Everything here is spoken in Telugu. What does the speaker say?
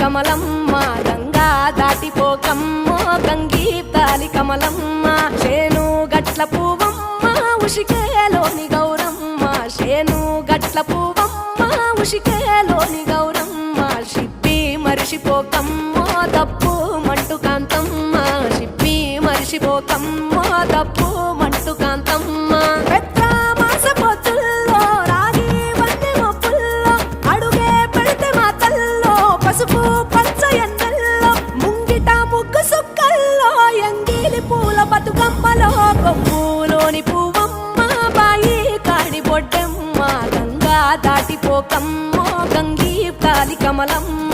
కమలమ్మ గంగా దాటిపోకమ్మ గంగీతాలి కమలమ్మ శేను గట్ల పువ్వమ్మ ఉషికేలోని గౌరమ్మ శేను గట్ల పువ్వమ్మ ఉషికేలోని గౌరమ్మ షిప్పి మరిషిపోకమ్మ తప్పు మంటు కాంతమ్మ షిప్పి మరిషిపోకమ్మ తప్పు మంటు కాంతమ్మ పసుపు పచ్చ ఎన్నెల్లో ముంగిట ముగ్గు సుక్కల్లో ఎంగిలి పూల బతుకమ్మలో కొమ్ములోని పువ్వమ్మ బాయి కాడి బొడ్డమ్మ గంగా దాటిపోకమ్మ గంగీ తాలి కమలమ్మ